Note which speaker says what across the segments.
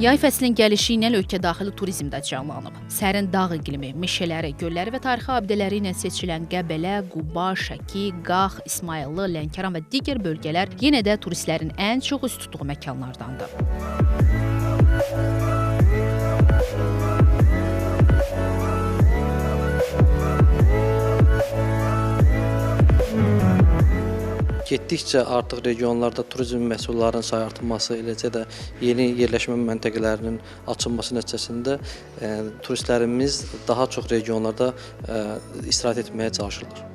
Speaker 1: Yay fəslinin gəlişi ilə ölkə daxili turizm də canlanıb. Sərin dağ iqlimi, meşələri, gölləri və tarixi abidələri ilə seçilən Qəbələ, Quba, Şəki, Qax, İsmayıllı, Lənkəran və digər bölgələr yenə də turistlərin ən çox üst tutduğu məkanlardandır.
Speaker 2: Getdikcə artıq regionlarda turizm məhsullarının sayı artırılması, eləcə də yeni yerləşmə məntəqələrinin açılması nəticəsində turistlərimiz daha çox regionlarda istirahət etməyə çalışırlar.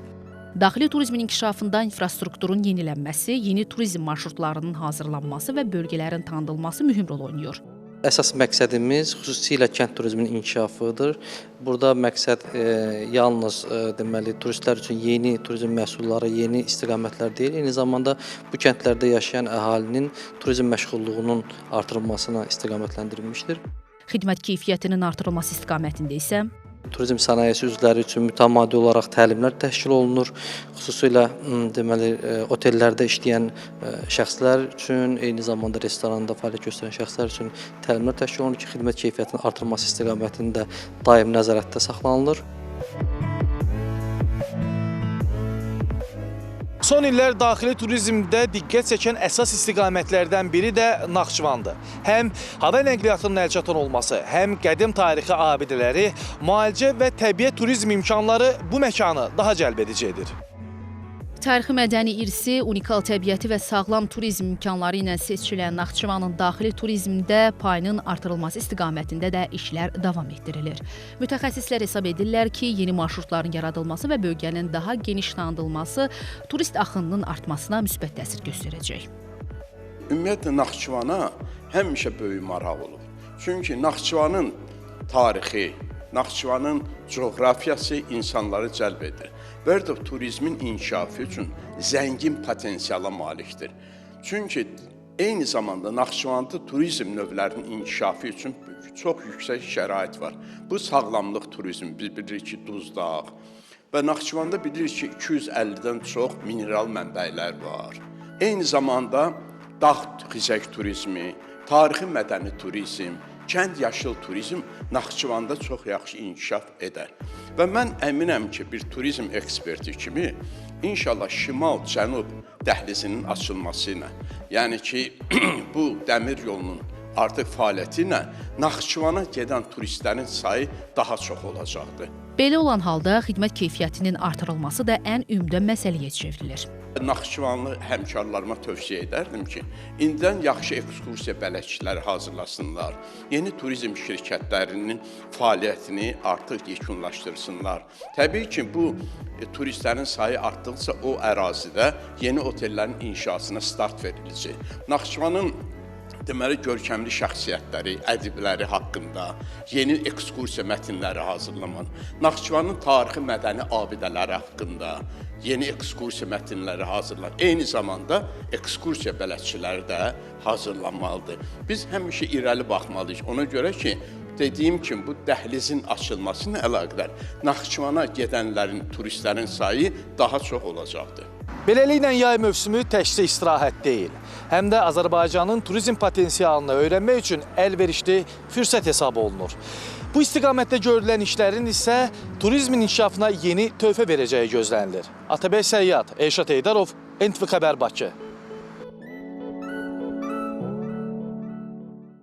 Speaker 1: Daxili turizmin inkişafında infrastrukturun yenilənməsi, yeni turizm marşrutlarının hazırlanması və bölgələrin tanınması mühüm rol oynayır.
Speaker 2: Əsas məqsədimiz xüsusilə kənd turizminin inkişafıdır. Burada məqsəd yalnız deməli turistlər üçün yeni turizm məhsulları, yeni istiqamətlər deyil, eyni zamanda bu kəndlərdə yaşayan əhalinin turizm məşğulluğunun artırılmasına istiqamətləndirilmişdir.
Speaker 1: Xidmət keyfiyyətinin artırılması istiqamətində isə
Speaker 2: Turizm sənayesi üzvləri üçün mütəmadi olaraq təlimlər təşkil olunur. Xüsusilə deməli otellərdə işləyən şəxslər üçün, eyni zamanda restoranda fəaliyyət göstərən şəxslər üçün təlimlər təşkil olunur ki, xidmət keyfiyyətinin artırılması istiqamətində daim nəzarətdə saxlanılır.
Speaker 3: Son illər daxili turizmdə diqqət çəkən əsas istiqamətlərdən biri də Naxçıvandır. Həm hava nəqliyyatının əlçatan olması, həm qədim tarixi abidələri, müalicə və təbiət turizm imkanları bu məkanı daha cəlbedici edir.
Speaker 1: Tarixi mədəni irsi, unikal təbiəti və sağlam turizm imkanları ilə seçilən Naxçıvanın daxili turizmdə payının artırılması istiqamətində də işlər davam etdirilir. Mütəxəssislər hesab edirlər ki, yeni marşrutların yaradılması və bölgənin daha geniş tanınması turist axınının artmasına müsbət təsir göstərəcək.
Speaker 4: Ümumiyyətlə, Naxçıvana həmişə böyük maraq olub. Çünki Naxçıvanın tarixi, Naxçıvanın coğrafiyası insanları cəlb edir. Və də turizmin inkişafı üçün zəngin potensiala malikdir. Çünki eyni zamanda Naxçıvanda turizm növlərinin inkişafı üçün çox yüksək şərait var. Bu sağlamlıq turizmi, biz bilirik ki, Duzdağ və Naxçıvanda bilirik ki, 250-dən çox mineral mənbələr var. Eyni zamanda dağ xizək turizmi, tarixi mədəni turizm, kənd yaşıl turizm Naxçıvanda çox yaxşı inkişaf edər. Və mən əminəm ki, bir turizm eksperti kimi inşallah şimal-cənub dəhlizinin açılması ilə, yəni ki, bu dəmir yolunun artıq fəaliyyəti ilə Naxçıvana gedən turistlərin sayı daha çox olacaqdır.
Speaker 1: Belə olan halda xidmət keyfiyyətinin artırılması da ən ümdə məsələyə çevrilir.
Speaker 4: Naxçıvanlı həmkarlarıma tövsiyə edərdim ki, indidən yaxşı ekskursiya bələdçiləri hazırlasınlar, yeni turizm şirkətlərinin fəaliyyətini artıq yekunlaşdırsınlar. Təbii ki, bu turistlərin sayı artdıqca o ərazidə yeni otellərin inşasına start veriləcək. Naxçıvanın deməli, görkəmli şəxsiyyətləri, ədibləri haqqında yeni ekskursiya mətinləri hazırlamaq, Naxçıvanın tarixi mədəni abidələri haqqında yeni ekskursiya mətinləri hazırlanır. Eyni zamanda ekskursiya bələdçiləri də hazırlanmalıdır. Biz həmişə irəli baxmalıyıq. Ona görə ki, dediyim kimi bu dəhlizin açılmasına əlaqədar Naxçıvana gedənlərin, turistlərin sayı daha çox olacaqdır.
Speaker 3: Beləliklə, yay mövsümü təkcə istirahət deyil, həm də Azərbaycanın turizm potensialını öyrənmək üçün əlverişli fürsət hesab olunur. Bu istiqamətdə görülən işlərin isə turizmin inkişafına yeni töhfə verəcəyi gözlənilir. Atabəy Səyyad, Elşad Eydarov, NTV Xəbər Bakı.